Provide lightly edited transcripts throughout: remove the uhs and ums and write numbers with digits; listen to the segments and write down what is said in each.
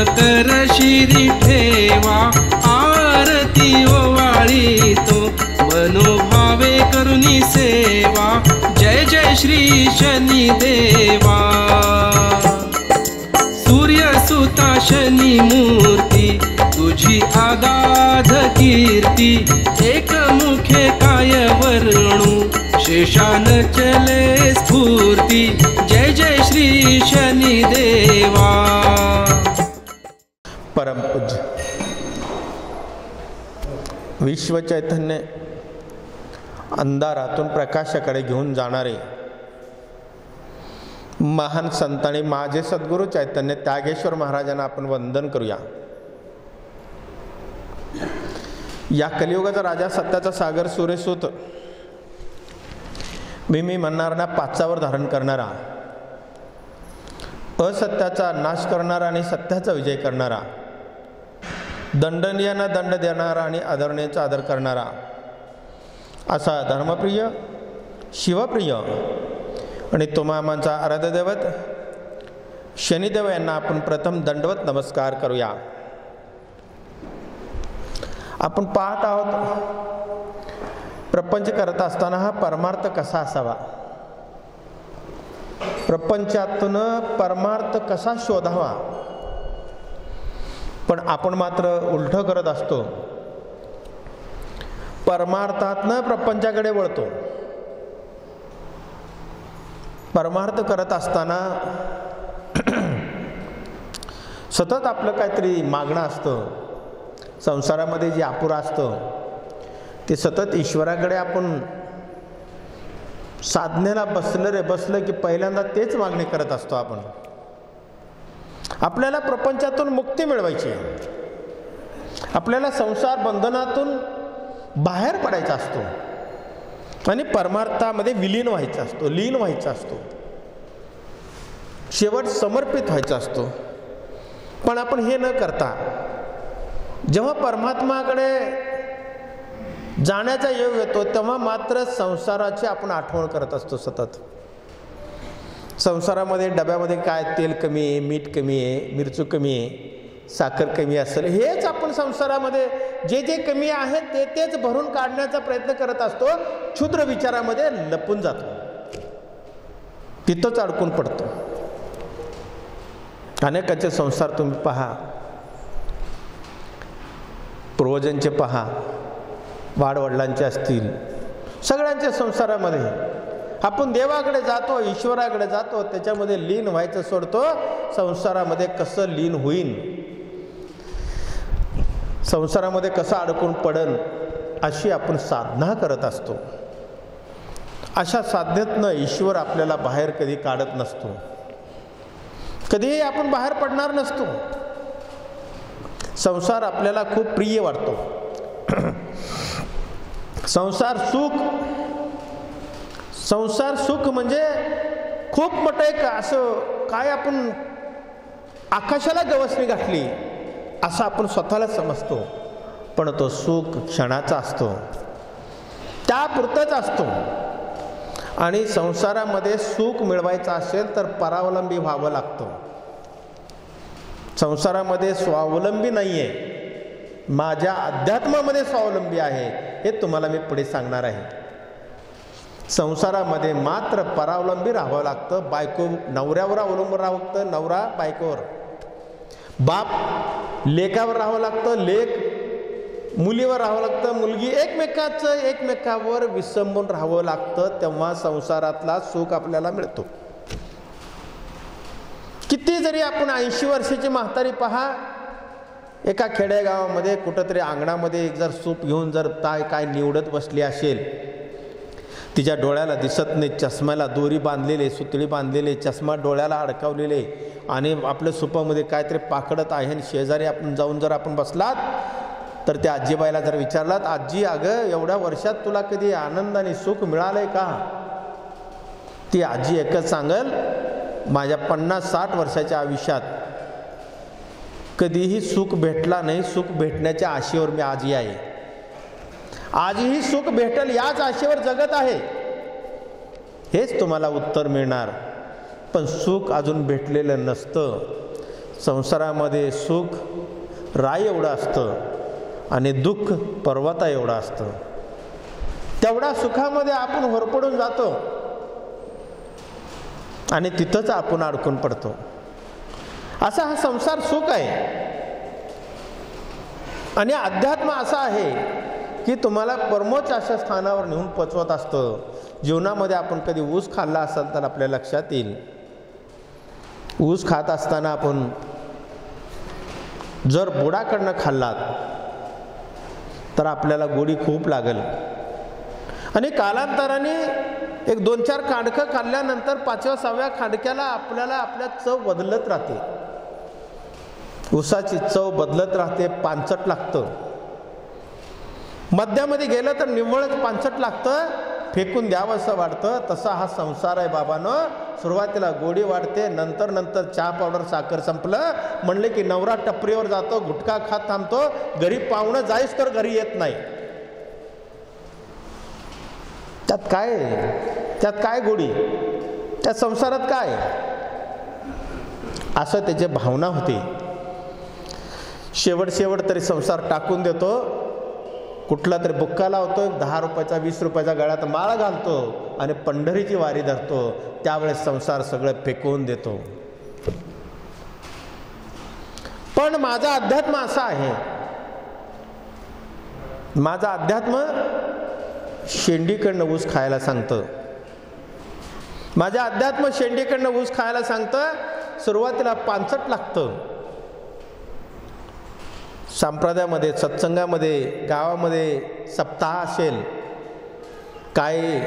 कर शिरी ठेवा, आरती ओवाळी तो मनोभावे करुणी सेवा। जय जय श्री शनी देवा। सूर्यसुता शनी मूर्ती तुझी आगाध कीर्ती, एकमुखे काय वर्णू शेषान चले स्फूर्ती। जय जय श्री शनी देवा। परम पूज्य विश्व चैतन्य अंधारातून प्रकाशाकडे घेऊन जाणारे महान संत आणि माझे सद्गुरू चैतन्य त्यागेश्वर महाराजांना आपण वंदन करूया। या कलियुगाचा राजा, सत्याचा सागर, सूर्यसूत, मी म्हणणार ना पाचावर धारण करणारा, असत्याचा नाश करणारा आणि सत्याचा विजय करणारा, दंडनीयांना दंड देणारा आणि आदरणीयांचा आदर करणारा असा धर्मप्रिय, शिवप्रिय आणि तुम्हामांचा आराध्य दैवत शनिदेव यांना आपण प्रथम दंडवत नमस्कार करूया। आपण पाहत आहोत प्रपंच करत असताना हा परमार्थ कसा असावा, प्रपंचातून परमार्थ कसा शोधावा, पण आपण मात्र उलट करत असतो, परमार्थातनं प्रपंचाकडे वळतो। परमार्थ करत असताना सतत आपलं काहीतरी मागणं असतं, संसारामध्ये जे अपुरं असतं ते सतत ईश्वराकडे आपण साधनेला बसलं की पहिल्यांदा तेच मागणी करत असतो आपण। आपल्याला प्रपंचातून मुक्ती मिळवायची आहे, आपल्याला संसार बंधनातून बाहेर पडायचा असतो आणि परमार्थामध्ये विलीन व्हायचा असतो, लीन व्हायचा असतो, शेवट समर्पित व्हायचा असतो। पण आपण हे न करता जेव्हा परमात्माकडे जाण्याचा योग येतो तेव्हा मात्र संसाराची आपण आठवण करत असतो सतत। संसारामध्ये डब्यामध्ये काय तेल कमी आहे, मीठ कमी आहे, मिरची कमी आहे, साखर कमी असेल, हेच आपण संसारामध्ये जे जे कमी आहे तेच भरून काढण्याचा प्रयत्न करत असतो। क्षुद्र विचारामध्ये लपून जातो, तिथंच अडकून पडतो। अनेकांचे संसार तुम्ही पहा, पूर्वजांचे पहा, वाडवडिलांचे असतील, सगळ्यांच्या संसारामध्ये आपण देवाकडे जातो, ईश्वराकडे जातो, त्याच्यामध्ये लीन व्हायचं सोडतो। संसारामध्ये कसं लीन होईन, संसारामध्ये कसं अडकून पडन अशी आपण साधना करत असतो। अशा साधनेतनं ईश्वर आपल्याला बाहेर कधी काढत नसतो, कधीही आपण बाहेर पडणार नसतो। संसार आपल्याला खूप प्रिय वाटतो, संसार सुख म्हणजे खूप मोठं एक असं काय आपण आकाशाला गवसणी घातली असं आपण स्वतःला समजतो, पण तो सुख क्षणाचा असतो, त्यापुरताच असतो। आणि संसारामध्ये सुख मिळवायचं असेल तर परावलंबी व्हावं लागतं। संसारामध्ये स्वावलंबी नाही आहे, माझ्या अध्यात्मामध्ये स्वावलंबी आहे, हे तुम्हाला मी पुढे सांगणार आहे। संसारामध्ये मात्र परावलंबी राहावं लागतं, बायको नवऱ्यावर अवलंबून राहावं लागतं, नवरा बायकोवर, बाप लेकावर राहावं लागतं, लेक मुलीवर राहावं लागतं, मुलगी एकमेकावर विसंबून राहावं लागतं, तेव्हा संसारातला सुख आपल्याला मिळतो। किती जरी आपण 80 वर्षाची म्हातारी पहा, एका खेडेगावामध्ये कुठंतरी अंगणामध्ये एक जर सूप घेऊन जर काय निवडत बसली असेल, तिच्या डोळ्याला दिसत नाही, चष्म्याला दोरी बांधलेले, सुतळी बांधलेले, चष्मा डोळ्याला अडकवलेले आणि आपल्या सुपामध्ये काहीतरी पाकडत आहे आणि शेजारी आपण जाऊन जर आपण बसलात तर त्या आजीबाईला जर विचारलात, आजी अगं एवढ्या वर्षात तुला कधी आनंद आणि सुख मिळालंय का? ती आजी एकच सांगल, माझ्या 50-60 वर्षाच्या आयुष्यात कधीही सुख भेटला नाही, सुख भेटण्याच्या आशेवर मी आजही आहे, आजही सुख भेटेल याच आशेवर जगत आहे, हेच तुम्हाला उत्तर मिळणार। पण सुख अजून भेटलेलं नसतं, संसारामध्ये सुख राई एवढं असतं आणि दुःख पर्वता एवढं असतं. तेवढ्या सुखामध्ये आपण होरपडून जातो आणि तिथंच आपण अडकून पडतो. असा हा संसार सुख आहे. आणि अध्यात्म असा आहे की तुम्हाला परमोच्च अशा स्थानावर नेऊन पोचवत असतं. जीवनामध्ये आपण कधी ऊस खाल्ला असाल तर आपल्या लक्षात येईल. ऊस खात असताना आपण जर बुडाकडनं खाल्लात तर आपल्याला गोडी खूप लागेल. आणि कालांतराने एक 2-4 खांडकं खाल्ल्यानंतर 5व्या-6व्या खांडक्याला आपल्या चव बदलत राहते. ऊसाची चव बदलत राहते, पांचट लागतं. मध्यामध्ये गेलं तर निव्वळच पांचट लागतं, फेकून द्यावं असं वाटतं. तसा हा संसार आहे बाबांनो. सुरुवातीला गोडी वाढते, नंतर चहा पावडर साखर संपलं म्हणले की नवरा टपरीवर जातो, गुटखा खात थांबतो, घरी पाहुणं जाईस तर घरी येत नाही. त्यात काय गोडी, त्या संसारात काय, असं त्याची भावना होती. शेवट तरी संसार टाकून देतो. कुठला तरी बुक्का लावतो, 10 रुपयाचा 20 रुपयाचा गळ्यात माळ घालतो आणि पंढरीची वारी धरतो. त्यावेळेस संसार सगळं फेकून देतो. पण माझा अध्यात्म असा आहे, माझा अध्यात्म शेंडीकडनं ऊस खायला सांगतं. माझ्या अध्यात्म शेंडीकडनं ऊस खायला सांगतं. सुरुवातीला पांचट लागतं. संप्रदायामध्ये, सत्संगामध्ये, गावामध्ये सप्ताह असेल, काही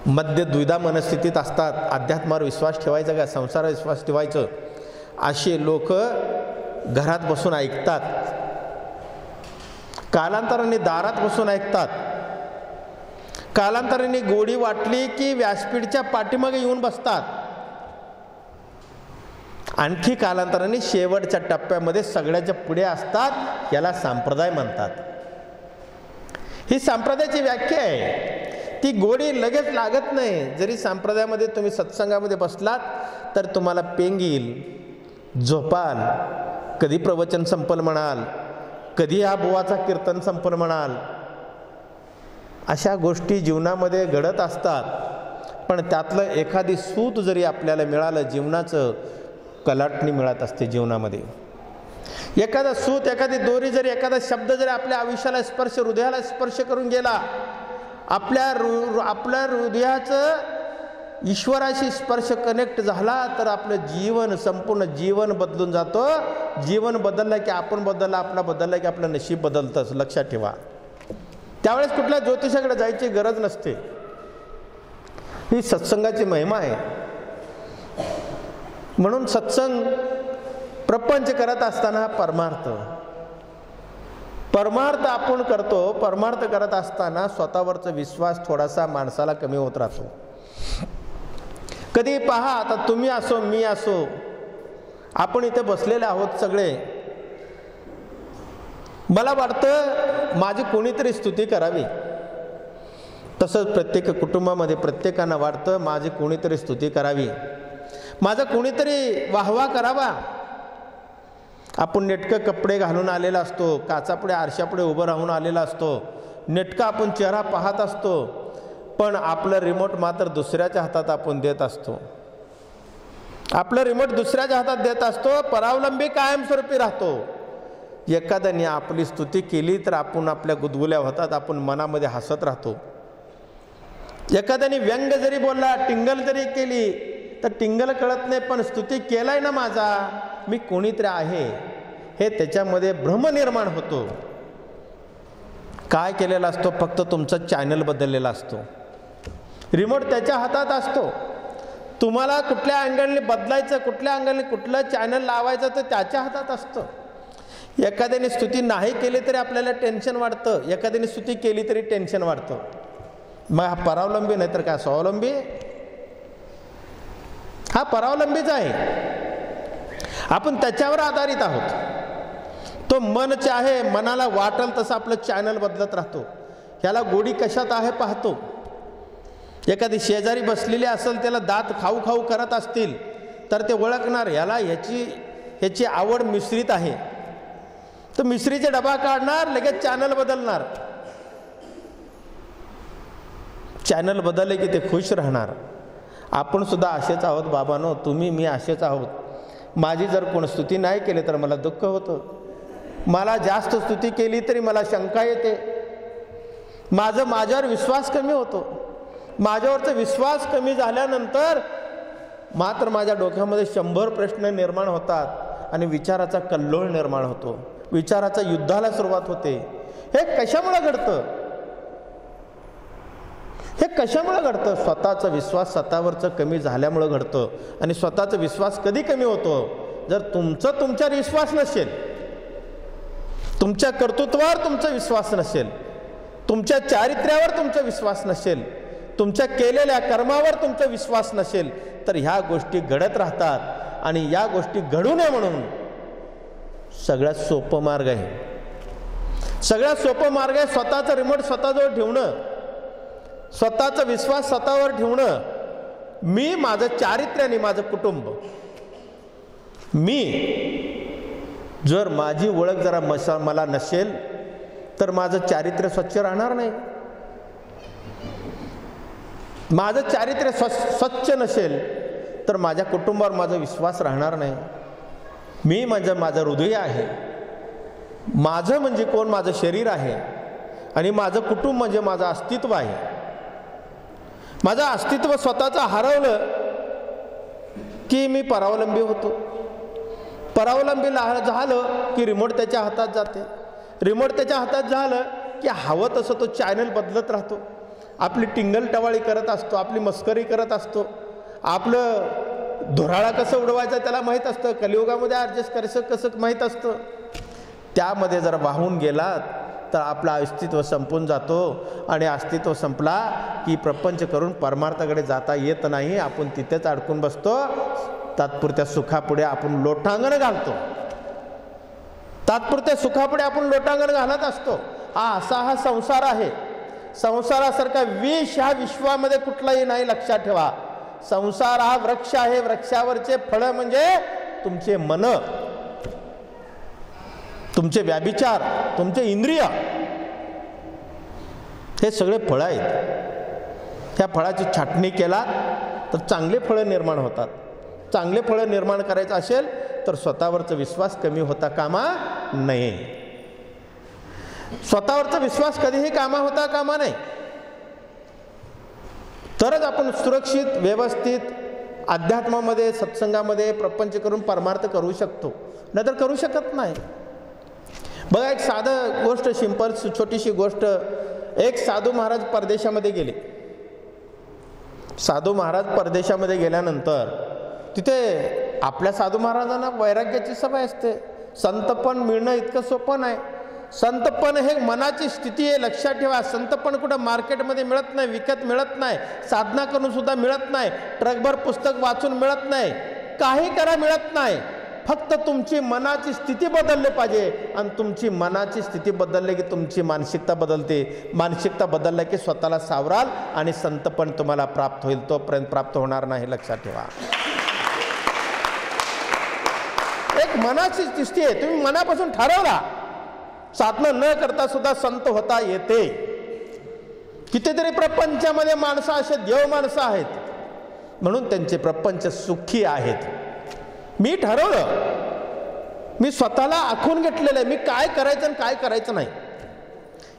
मध्य द्विधा मनस्थितीत असतात. अध्यात्मावर विश्वास ठेवायचा का संसारावर विश्वास ठेवायचं, असे लोक घरात बसून ऐकतात. कालांतराने दारात बसून ऐकतात. कालांतराने गोडी वाटली की व्यासपीठच्या पाठीमागे येऊन बसतात. आणखी कालांतराने शेवटच्या टप्प्यामध्ये सगळ्याच्या पुढे असतात. याला संप्रदाय म्हणतात. ही संप्रदायाची व्याख्या आहे. ती गोडी लगेच लागत नाही. जरी संप्रदायामध्ये तुम्ही सत्संगामध्ये बसलात तर तुम्हाला पेंग येईल, झोपाल, कधी प्रवचन संपल म्हणाल, कधी हा बुवाचा कीर्तन संपल म्हणाल. अशा गोष्टी जीवनामध्ये घडत असतात. पण त्यातलं एखादी सूत जरी आपल्याला मिळालं, जीवनाचं कलाटणी मिळत असते जीवनामध्ये. एखादा सूत, एखादी दोरी जरी, एखादा शब्द जरी आपल्या आयुष्याला स्पर्श, हृदयाला स्पर्श करून गेला, आपल्या हृदयाचं ईश्वराशी स्पर्श कनेक्ट झाला तर आपलं जीवन, संपूर्ण जीवन बदलून जातो. जीवन बदललं की आपण बदललं, आपला बदलला की आपलं नशीब बदलतं. लक्षात ठेवा. त्यावेळेस कुठल्या ज्योतिषाकडे जायची गरज नसते. ही सत्संगाची महिमा आहे. म्हणून सत्संग प्रपंच करत असताना परमार्थ आपण करतो. परमार्थ करत असताना स्वतःवरचा विश्वास थोडासा माणसाला कमी होत राहतो. कधी पहा, आता तुम्ही असो, मी असो, आपण इथे बसलेले आहोत सगळे. मला वाटतं माझी कोणीतरी स्तुती करावी. तसंच प्रत्येक कुटुंबामध्ये प्रत्येकांना वाटतं माझी कोणीतरी स्तुती करावी, माझा कोणीतरी वाहवा करावा. आपण नेटकं कपडे घालून आलेला असतो, काचापुढे आरशापुढे उभं राहून आलेला असतो, नेटका आपण चेहरा पाहत असतो, पण आपलं रिमोट मात्र दुसऱ्याच्या हातात आपण देत असतो. आपलं रिमोट दुसऱ्याच्या हातात देत असतो. परावलंबी कायमस्वरूपी राहतो. एखाद्याने आपली स्तुती केली तर आपण आपल्या गुदगुल्या होतात, आपण मनामध्ये हसत राहतो. एखाद्याने व्यंग जरी बोलला, टिंगल जरी केली तर टिंगल कळत नाही, पण स्तुती केलाय ना माझा, मी कोणीतरी आहे, हे त्याच्यामध्ये भ्रम निर्माण होतो. काय केलेला असतो? फक्त तुमचा चॅनल बदललेला असतो. रिमोट त्याच्या हातात असतो. तुम्हाला कुठल्या अँगलने बदलायचं, कुठल्या अँगलने कुठलं चॅनल लावायचं तर त्याच्या हातात असतं. एखाद्याने स्तुती नाही केली तरी आपल्याला टेन्शन वाटतं, एखाद्याने स्तुती केली तरी टेन्शन वाटतं. मग हा परावलंबी नाही तर काय स्वावलंबी? हा परावलंबीच आहे. आपण त्याच्यावर आधारित आहोत. तो मन चाहे, मनाला वाटल तसं आपलं चॅनल बदलत राहतो. ह्याला गोडी कशात आहे पाहतो. एखादी शेजारी बसलेली असेल, त्याला दात खाऊ खाऊ करत असतील तर ते ओळखणार याला ह्याची आवड मिश्रित आहे. तर मिश्रीचा डबा काढणार, लगेच चॅनल बदलणार. चॅनल बदलले की ते खुश राहणार. आपण सुद्धा असेच आहोत बाबांनो, तुम्ही मी असेच आहोत. माझी जर कोण स्तुती नाही केली तर मला दुःख होतं. मला जास्त स्तुती केली तरी मला शंका येते. माझ्यावर विश्वास कमी होतो. माझ्यावरचा विश्वास कमी झाल्यानंतर मात्र माझ्या डोक्यामध्ये 100 प्रश्न निर्माण होतात आणि विचाराचा कल्लोळ निर्माण होतो. विचाराच्या युद्धाला सुरुवात होते. हे कशामुळे घडतं? हे कशामुळे घडतं? स्वतःचा विश्वास स्वतःवरचं कमी झाल्यामुळं घडतं. आणि स्वतःचा विश्वास कधी कमी होतो? जर तुमच्यावर विश्वास नसेल, तुमच्या कर्तृत्वावर तुमचा विश्वास नसेल, तुमच्या चारित्र्यावर तुमचा विश्वास नसेल, तुमच्या केलेल्या कर्मावर तुमचा विश्वास नसेल, तर ह्या गोष्टी घडत राहतात. आणि या गोष्टी घडू नये म्हणून सगळ्यात सोपं मार्ग आहे, सगळ्यात सोपं मार्ग आहे स्वतःचा रिमोट स्वतःजवळ ठेवणं, स्वतःचा विश्वास स्वतःवर ठेवणं. मी, माझं चारित्र्य आणि माझं कुटुंब. मी जर माझी ओळख जरा मला नसेल तर माझं चारित्र्य स्वच्छ राहणार नाही. माझं चारित्र्य स्वच्छ नसेल तर माझ्या कुटुंबावर माझा विश्वास राहणार नाही. मी म्हणजे माझं हृदय आहे. माझं म्हणजे कोण? माझं शरीर आहे. आणि माझं कुटुंब म्हणजे माझं अस्तित्व आहे. माझं अस्तित्व स्वतःचं हरवलं की मी परावलंबी होतो. परावलंबी झालं की रिमोट त्याच्या हातात जाते. रिमोट त्याच्या हातात झालं की हवं तसं तो चॅनल बदलत राहतो. आपली टिंगल टवाळी करत असतो, आपली मस्करी करत असतो. आपलं धुराळा कसं उडवायचं त्याला माहीत असतं. कलियुगामध्ये ॲडजस्ट करायचं कसं माहीत असतं. त्यामध्ये जर वाहून गेलात तर आपलं अस्तित्व संपून जातो. आणि अस्तित्व संपला की प्रपंच करून परमार्थाकडे जाता येत नाही. आपण तिथेच अडकून बसतो. तात्पुरत्या सुखापुढे आपण लोटांगण घालतो. तात्पुरत्या सुखापुढे आपण लोटांगण घालत असतो. हा संसार आहे. संसारासारखा विष ह्या विश्वामध्ये कुठलाही नाही, लक्षात ठेवा. संसार हा वृक्ष आहे. वृक्षावरचे फळ म्हणजे तुमचे मन, तुमचे व्याभिचार, तुमचे इंद्रिय, हे सगळे फळं आहेत. त्या फळाची छाटणी केला तर चांगले फळं निर्माण होतात. चांगले फळं निर्माण करायचं असेल तर स्वतःवरचा विश्वास कमी होता कामा नये. स्वतःवरचा विश्वास कधीही होता कामा नाही. तरच आपण सुरक्षित, व्यवस्थित अध्यात्मामध्ये, सत्संगामध्ये प्रपंच करून परमार्थ करू शकतो, नाहीतर करू शकत नाही. बघा, एक साधं गोष्ट, सिंपल छोटीशी गोष्ट. एक साधू महाराज परदेशामध्ये गेले. साधू महाराज परदेशामध्ये गेल्यानंतर तिथे आपल्या साधू महाराजांना वैराग्याची सवय असते. संतपण मिळणं इतकं सोपं नाही. संतपण हे मनाची स्थिती आहे, लक्षात ठेवा. संतपण कुठं मार्केटमध्ये मिळत नाही, विकत मिळत नाही, साधना करून सुद्धा मिळत नाही, ट्रकभर पुस्तक वाचून मिळत नाही, काही करा मिळत नाही. फक्त तुमची मनाची स्थिती बदलली पाहिजे. आणि तुमची मनाची स्थिती बदलली की तुमची मानसिकता बदलते. मानसिकता बदलली की स्वतःला सावराल आणि संतपण तुम्हाला प्राप्त होईल. तोपर्यंत प्राप्त होणार नाही, लक्षात ठेवा. एक मनाची स्थिती आहे. तुम्ही मनापासून ठरवला, साधना न करता सुद्धा संत होता येते. कितीतरी प्रपंचामध्ये माणसं असे देव माणसं आहेत म्हणून त्यांचे प्रपंच सुखी आहेत. मी ठरवलं, मी स्वतःला आखून घेतलेलं आहे, मी काय करायचं आणि काय करायचं नाही.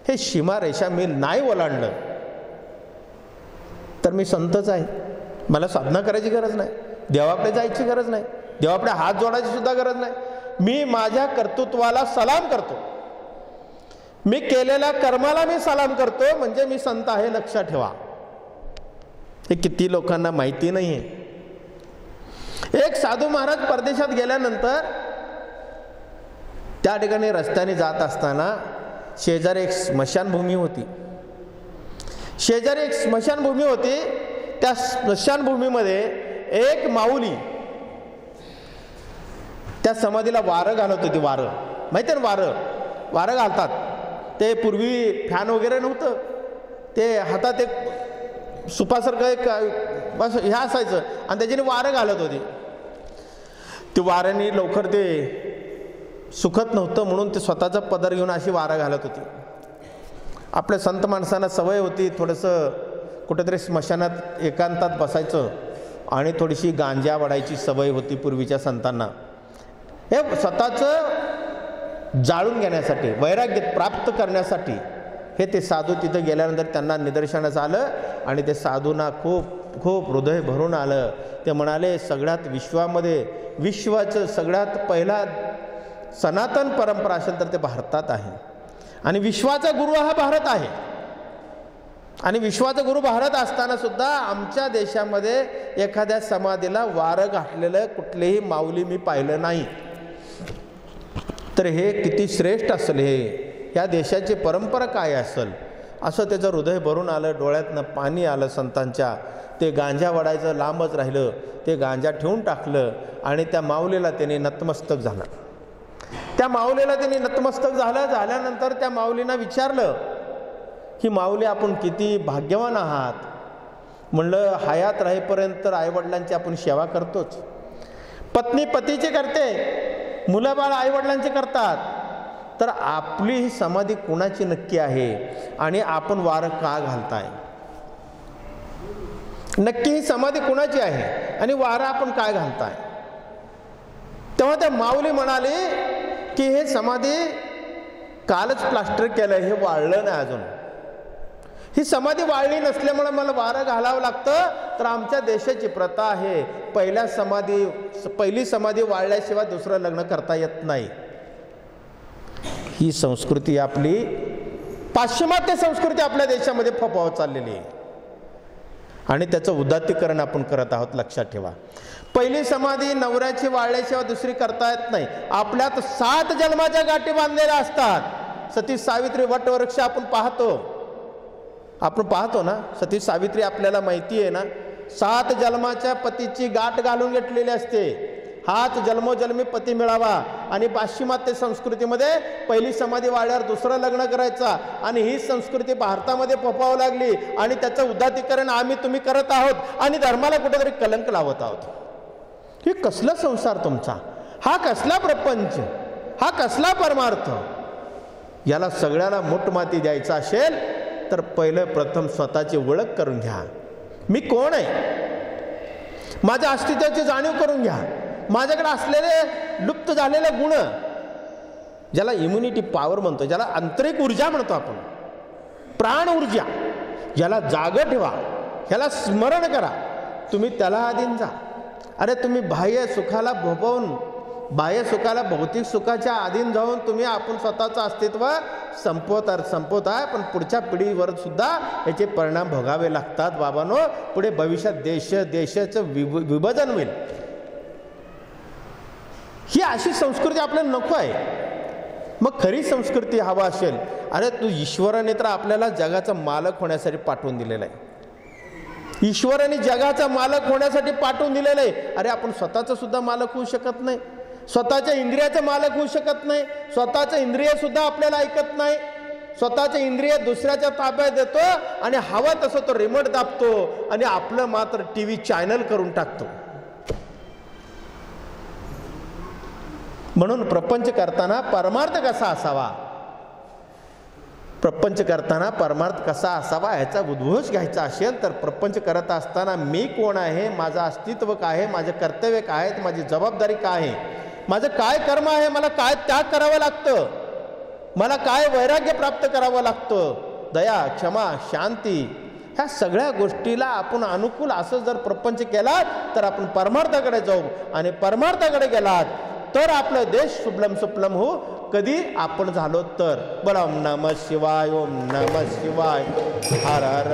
हे सीमारेषा मी नाही ओलांडलं तर मी संतच आहे. मला साधना करायची गरज नाही, देवाकडे जायची गरज नाही, देवाकडे हात जोडायची सुद्धा गरज नाही. मी माझ्या कर्तृत्वाला सलाम करतो, मी केलेल्या कर्माला मी सलाम करतो, म्हणजे मी संत आहे, लक्षात ठेवा. हे किती लोकांना माहिती नाही आहे. एक साधू महाराज परदेशात गेल्यानंतर त्या ठिकाणी रस्त्याने जात असताना शेजारी एक स्मशानभूमी होती. शेजारी एक स्मशानभूमी होती. त्या स्मशानभूमीमध्ये एक माऊली त्या समाधीला वारं घालत होती. वारं माहिती आहे ना, वारं घालतात ते. पूर्वी फॅन वगैरे नव्हतं, ते हातात एक सुपासारखं एक बस हे असायचं आणि त्याच्याने वारं घालत होती. ते वाऱ्याने लवकर ते सुखत नव्हतं म्हणून ते स्वतःचा पदर घेऊन अशी वारा घालत होती. आपल्या संत माणसांना सवय होती थोडंसं कुठेतरी स्मशानात एकांतात बसायचं आणि थोडीशी गांजा वडायची सवय होती पूर्वीच्या संतांना. हे स्वतःचं जाळून घेण्यासाठी, वैराग्य प्राप्त करण्यासाठी हे ते साधू तिथं गेल्यानंतर त्यांना निदर्शनास आलं आणि ते साधूंना खूप खूप हृदय भरून आलं. ते म्हणाले, सगळ्यात विश्वाचं सगळ्यात पहिला सनातन परंपरा असेल तर ते भारतात आहे आणि विश्वाचा गुरु हा भारत आहे. आणि विश्वाचा गुरु भारत असताना सुद्धा आमच्या देशामध्ये एखाद्या समाधीला वारं घातलेलं कुठलेही माऊली मी पाहिलं नाही. तर हे किती श्रेष्ठ असेल, हे या देशाची परंपरा काय असेल, असं त्याचं हृदय भरून आलं. डोळ्यातनं पाणी आलं संतांच्या. ते गांजा वडायचं लांबच राहिलं, ते गांजा ठेवून टाकलं आणि त्या माऊलीला त्याने नतमस्तक झालं. त्या माऊलीला त्यांनी नतमस्तक झाल्यानंतर त्या माऊलींना विचारलं की माऊली आपण किती भाग्यवान आहात. म्हणलं हयात राहीपर्यंत आईवडिलांची आपण सेवा करतोच, पत्नी पतीची करते, मुलं बाळ आईवडिलांची करतात, तर आपली ही समाधी कुणाची नक्की आहे आणि आपण वारं का घालताय? नक्की ही समाधी कुणाची आहे आणि वारं आपण काय घालताय? तेव्हा त्या माऊली म्हणाले की हे समाधी कालच प्लास्टर केलं, हे वाळलं नाही अजून. ही समाधी वाळली नसल्यामुळे मला वारं घालावं लागतं. तर आमच्या देशाची प्रथा आहे, पहिली समाधी वाळल्याशिवाय दुसरं लग्न करता येत नाही. ही संस्कृती आपली, पाश्चिमात्य संस्कृती आपल्या देशामध्ये फोफावत चाललेली आहे आणि त्याचं उदात्तीकरण आपण करत आहोत. लक्षात ठेवा, पहिली समाधी नवऱ्याची वाळल्याशिवाय दुसरी करता येत नाही. आपल्यात 7 जन्माच्या गाठी बांधलेल्या असतात. सती सावित्री वटवृक्ष आपण पाहतो ना, सती सावित्री आपल्याला माहिती आहे ना, 7 जन्माच्या पतीची गाठ घालून घेतलेली असते. हाच जन्मोजन्मी पती मिळावा. आणि पाश्चिमात्य संस्कृतीमध्ये पहिली समाधी वाळल्यावर दुसरं लग्न करायचा आणि ही संस्कृती भारतामध्ये फोफावं लागली आणि त्याचं उदात्तीकरण आम्ही तुम्ही करत आहोत आणि धर्माला कुठेतरी कलंक लावत आहोत. हे कसला संसार तुमचा? हा कसला प्रपंच? हा कसला परमार्थ? याला सगळ्याला मुठमाती द्यायचा असेल तर प्रथम स्वतःची ओळख करून घ्या. मी कोण आहे? माझ्या अस्तित्वाची जाणीव करून घ्या. माझ्याकडे असलेले लुप्त झालेले गुण, ज्याला इम्युनिटी पॉवर म्हणतो, ज्याला आंतरिक ऊर्जा म्हणतो आपण, प्राण ऊर्जा, ज्याला जागं ठेवा, ह्याला स्मरण करा. तुम्ही त्याला अधीन जा. अरे तुम्ही बाह्य सुखाला भौतिक सुखाच्या अधीन जाऊन तुम्ही आपण स्वतःचं अस्तित्व संपवत आहे. पण पुढच्या पिढीवर सुद्धा याचे परिणाम भोगावे लागतात बाबांनो. पुढे भविष्यात देशाचं विभाजन होईल. ही अशी संस्कृती आपल्याला नको आहे. मग खरी संस्कृती हवा असेल, अरे तू ईश्वराने तर आपल्याला जगाचा मालक होण्यासाठी पाठवून दिलेला आहे. ईश्वराने जगाचा मालक होण्यासाठी पाठवून दिलेलं आहे. अरे आपण स्वतःचा सुद्धा मालक होऊ शकत नाही, स्वतःच्या इंद्रियाचा मालक होऊ शकत नाही, स्वतःचं इंद्रिय सुद्धा आपल्याला ऐकत नाही, स्वतःचे इंद्रिय दुसऱ्याच्या ताब्यात देतो आणि हवा तसं तो रिमोट दाबतो आणि आपलं मात्र टीव्ही चॅनल करून टाकतो. म्हणून प्रपंच करताना परमार्थ कसा असावा, प्रपंच करताना परमार्थ कसा असावा ह्याचा उद्घोष घ्यायचा असेल तर प्रपंच करत असताना मी कोण आहे, माझं अस्तित्व काय आहे, माझे कर्तव्य काय आहेत, माझी जबाबदारी काय आहे, माझं काय कर्म आहे, मला काय त्याग करावं लागतं, मला काय वैराग्य प्राप्त करावं लागतं, दया क्षमा शांती, ह्या सगळ्या गोष्टीला आपण अनुकूल असं जर प्रपंच केला तर आपण परमार्थाकडे जाऊ. आणि परमार्थाकडे गेलात तर आपलं देश सुप्लम सुप्लम हो. कधी आपण झालो तर. बोला ओम नमः शिवाय, ओम नमः शिवाय, हर हर.